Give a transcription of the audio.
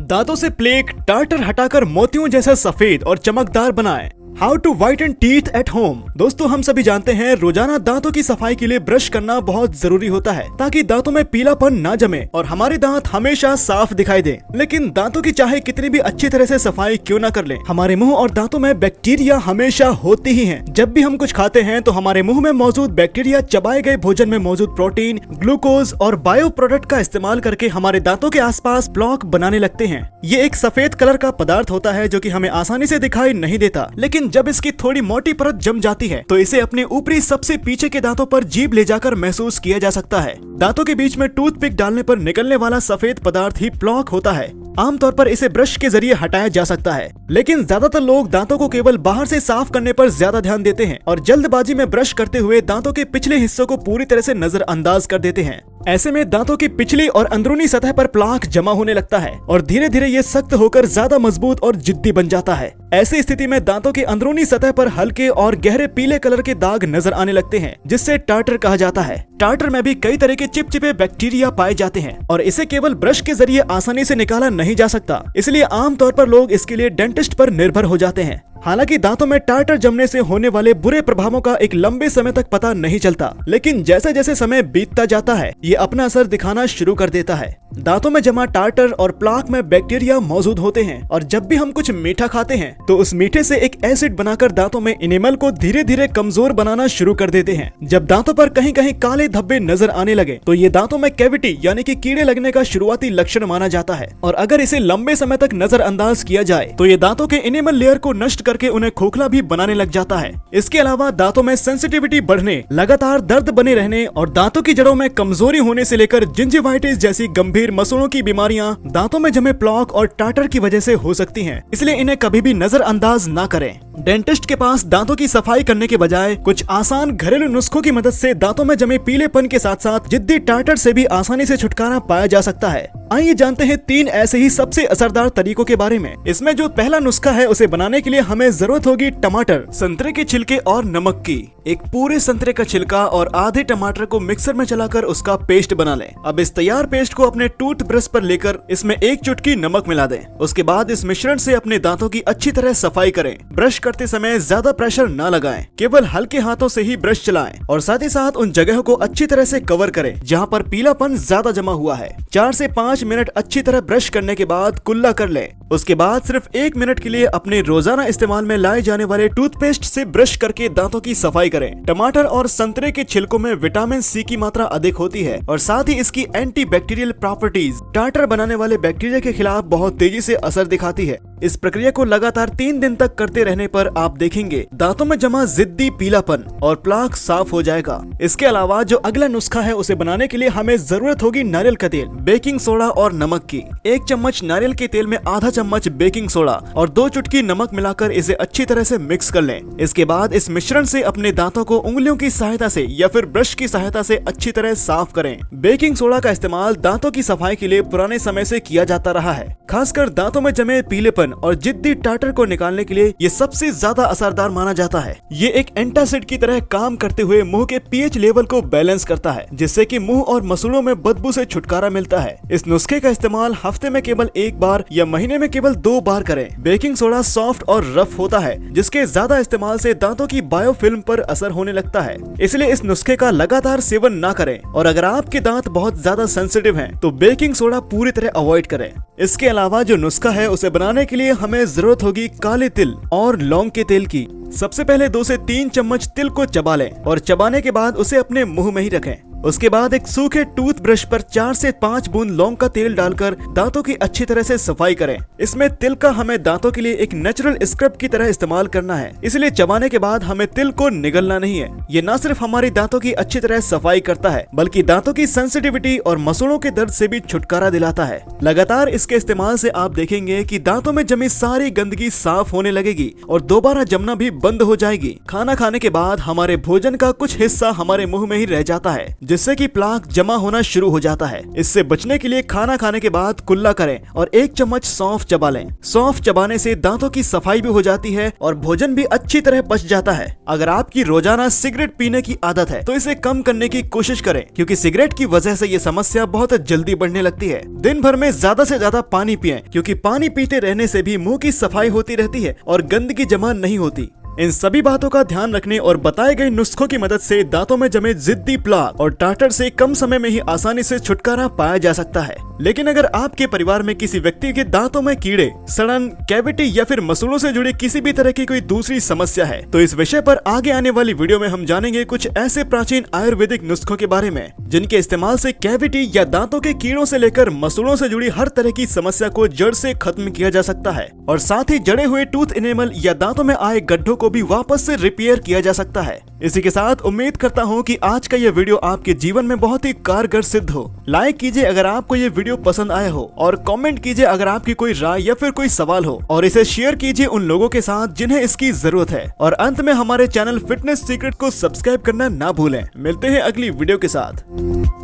दांतों से plaque, tartar हटाकर मोतियों जैसा सफेद और चमकदार बनाएं। How to whiten teeth at home. दोस्तों, हम सभी जानते हैं रोजाना दांतों की सफाई के लिए ब्रश करना बहुत जरूरी होता है ताकि दांतों में पीलापन ना जमे और हमारे दांत हमेशा साफ दिखाई दें। लेकिन दांतों की चाहे कितनी भी अच्छी तरह से सफाई क्यों ना कर लें, हमारे मुंह और दांतों में बैक्टीरिया हमेशा होती ही हैं। जब भी हम कुछ खाते हैं तो हमारे मुंह में मौजूद बैक्टीरिया चबाए गए भोजन में मौजूद प्रोटीन, ग्लूकोज और बायो प्रोडक्ट का इस्तेमाल करके हमारे दांतों के आसपास प्लॉक बनाने लगते हैं। ये एक सफेद कलर का पदार्थ होता है जो कि हमें आसानी से दिखाई नहीं देता, लेकिन जब इसकी थोड़ी मोटी परत जम जाती है तो इसे अपने ऊपरी सबसे पीछे के दांतों पर जीभ ले जाकर महसूस किया जा सकता है। दांतों के बीच में टूथपिक डालने पर निकलने वाला सफेद पदार्थ ही प्लॉक होता है। आमतौर पर इसे ब्रश के जरिए हटाया जा सकता है, लेकिन ज्यादातर लोग दांतों को केवल बाहर से साफ करने पर ज्यादा ध्यान देते हैं और जल्दबाजी में ब्रश करते हुए दांतों के पिछले हिस्सों को पूरी तरह से नजरअंदाज कर देते हैं। ऐसे में दांतों की पिछली और अंदरूनी सतह पर प्लाक जमा होने लगता है और धीरे धीरे ये सख्त होकर ज्यादा मजबूत और जिद्दी बन जाता है। ऐसी स्थिति में दांतों की अंदरूनी सतह पर हल्के और गहरे पीले कलर के दाग नजर आने लगते हैं, जिससे टार्टर कहा जाता है। टार्टर में भी कई तरह के चिपचिपे बैक्टीरिया पाए जाते हैं और इसे केवल ब्रश के जरिए आसानी से निकाला नहीं जा सकता, इसलिए आमतौर पर लोग इसके लिए डेंटिस्ट पर निर्भर हो जाते हैं। हालांकि दांतों में टार्टर जमने से होने वाले बुरे प्रभावों का एक लंबे समय तक पता नहीं चलता, लेकिन जैसे जैसे समय बीतता जाता है ये अपना असर दिखाना शुरू कर देता है। दांतों में जमा टार्टर और प्लाक में बैक्टीरिया मौजूद होते हैं और जब भी हम कुछ मीठा खाते हैं तो उस मीठे से एक एसिड बनाकर दांतों में इनेमल को धीरे धीरे कमजोर बनाना शुरू कर देते हैं। जब दांतों पर कहीं कहीं काले धब्बे नजर आने लगे तो ये दांतों में कैविटी यानी कि कीड़े लगने का शुरुआती लक्षण माना जाता है और अगर इसे लंबे समय तक नजरअंदाज किया जाए तो ये दांतों के इनेमल लेयर को नष्ट करके उन्हें खोखला भी बनाने लग जाता है। इसके अलावा दांतों में सेंसिटिविटी बढ़ने, लगातार दर्द बने रहने और दांतों की जड़ों में कमजोरी होने से लेकर जिंजिवाइटिस जैसी गंभीर मसूड़ों की बीमारियां दांतों में जमे प्लॉक और टार्टर की वजह से हो सकती हैं। इसलिए इन्हें कभी भी नजरअंदाज ना करें। डेंटिस्ट के पास दांतों की सफाई करने के बजाय कुछ आसान घरेलू नुस्खों की मदद से दांतों में जमे पीलेपन के साथ साथ जिद्दी टार्टर से भी आसानी से छुटकारा पाया जा सकता है। आइए जानते हैं 3 ऐसे ही सबसे असरदार तरीकों के बारे में। इसमें जो पहला नुस्खा है उसे बनाने के लिए हमें जरूरत होगी टमाटर, संतरे के छिलके और नमक की। एक पूरे संतरे का छिलका और आधे टमाटर को मिक्सर में चलाकर उसका पेस्ट बना लें। अब इस तैयार पेस्ट को अपने टूथ ब्रश पर लेकर इसमें 1 चुटकी नमक मिला दें। उसके बाद इस मिश्रण से अपने दांतों की अच्छी तरह सफाई करें। ब्रश करते समय ज्यादा प्रेशर न लगाएं, केवल हल्के हाथों से ही ब्रश चलाएं और साथ ही साथ उन जगहों को अच्छी तरह से कवर करें जहां पर पीलापन ज्यादा जमा हुआ है। 4 से 5 मिनट अच्छी तरह ब्रश करने के बाद कुल्ला कर लें। उसके बाद सिर्फ 1 मिनट के लिए अपने रोजाना इस्तेमाल में लाए जाने वाले टूथपेस्ट से ब्रश करके दांतों की सफाई करें। टमाटर और संतरे के छिलकों में विटामिन सी की मात्रा अधिक होती है और साथ ही इसकी एंटी बैक्टीरियल प्रॉपर्टीज टार्टर बनाने वाले बैक्टीरिया के खिलाफ बहुत तेजी से असर दिखाती है। इस प्रक्रिया को लगातार 3 दिन तक करते रहने पर आप देखेंगे दांतों में जमा जिद्दी पीलापन और प्लाक साफ हो जाएगा। इसके अलावा जो अगला नुस्खा है उसे बनाने के लिए हमें जरूरत होगी नारियल का तेल, बेकिंग सोडा और नमक की। 1 चम्मच नारियल के तेल में आधा चम्मच बेकिंग सोडा और 2 चुटकी नमक मिलाकर इसे अच्छी तरह से मिक्स कर लें। इसके बाद इस मिश्रण से अपने दांतों को उंगलियों की सहायता से या फिर ब्रश की सहायता से अच्छी तरह साफ करें। बेकिंग सोडा का इस्तेमाल दांतों की सफाई के लिए पुराने समय से किया जाता रहा है। खासकर दांतों में जमे पीलेपन और जिद्दी टार्टर को निकालने के लिए ये सबसे ज्यादा असरदार माना जाता है। ये एक एंटासिड की तरह काम करते हुए मुंह के पीएच लेवल को बैलेंस करता है, जिससे कि मुंह और मसूड़ों में बदबू से छुटकारा मिलता है। इस नुस्खे का इस्तेमाल हफ्ते में केवल 1 बार या महीने में केवल 2 बार करें। बेकिंग सोडा सॉफ्ट और रफ होता है, जिसके ज्यादा इस्तेमाल से दांतों की बायोफिल्म पर असर होने लगता है। इसलिए इस नुस्खे का लगातार सेवन ना करें और अगर आपके दांत बहुत ज्यादा सेंसिटिव हैं, तो बेकिंग सोडा पूरी तरह अवॉइड करें। इसके अलावा जो नुस्खा है उसे बनाने के लिए हमें जरूरत होगी काले तिल और लौंग के तेल की। सबसे पहले 2 से 3 चम्मच तिल को चबा लें और चबाने के बाद उसे अपने मुंह में ही रखें। उसके बाद एक सूखे टूथब्रश पर 4 से 5 बूंद लौंग का तेल डालकर दांतों की अच्छी तरह से सफाई करें। इसमें तिल का हमें दांतों के लिए एक नेचुरल स्क्रब की तरह इस्तेमाल करना है, इसलिए चबाने के बाद हमें तिल को निगलना नहीं है। ये न सिर्फ हमारी दांतों की अच्छी तरह सफाई करता है, बल्कि दांतों की सेंसिटिविटी और मसूड़ों के दर्द से भी छुटकारा दिलाता है। लगातार इसके इस्तेमाल से आप देखेंगे कि दांतों में जमी सारी गंदगी साफ होने लगेगी और दोबारा जमना भी बंद हो जाएगी। खाना खाने के बाद हमारे भोजन का कुछ हिस्सा हमारे मुंह में ही रह जाता है, जिससे कि प्लाक जमा होना शुरू हो जाता है। इससे बचने के लिए खाना खाने के बाद कुल्ला करें और 1 चम्मच सौंफ चबा लें। सौंफ चबाने से दांतों की सफाई भी हो जाती है और भोजन भी अच्छी तरह पच जाता है। अगर आपकी रोजाना सिगरेट पीने की आदत है तो इसे कम करने की कोशिश करें, क्योंकि सिगरेट की वजह से ये समस्या बहुत जल्दी बढ़ने लगती है। दिन भर में ज्यादा से ज्यादा पानी पिएं, क्योंकि पानी पीते रहने से भी मुंह की सफाई होती रहती है और गंदगी जमा नहीं होती। इन सभी बातों का ध्यान रखने और बताए गए नुस्खों की मदद से दांतों में जमे जिद्दी प्लाक और टार्टर से कम समय में ही आसानी से छुटकारा पाया जा सकता है। लेकिन अगर आपके परिवार में किसी व्यक्ति के दांतों में कीड़े, सड़न, कैविटी या फिर मसूड़ों से जुड़ी किसी भी तरह की कोई दूसरी समस्या है तो इस विषय पर आगे आने वाली वीडियो में हम जानेंगे कुछ ऐसे प्राचीन आयुर्वेदिक नुस्खों के बारे में जिनके इस्तेमाल से कैविटी या दांतों के कीड़ों से लेकर मसूड़ों से जुड़ी हर तरह की समस्या को जड़ से खत्म किया जा सकता है और साथ ही जड़े हुए टूथ इनेमल या दांतों में आए गड्ढों को भी वापस से रिपेयर किया जा सकता है। इसी के साथ उम्मीद करता हूँ कि आज का ये वीडियो आपके जीवन में बहुत ही कारगर सिद्ध हो। लाइक कीजिए अगर आपको ये वीडियो पसंद आया हो और कमेंट कीजिए अगर आपकी कोई राय या फिर कोई सवाल हो और इसे शेयर कीजिए उन लोगों के साथ जिन्हें इसकी जरूरत है। और अंत में हमारे चैनल फिटनेस सीक्रेट को सब्सक्राइब करना ना भूलें। मिलते हैं अगली वीडियो के साथ।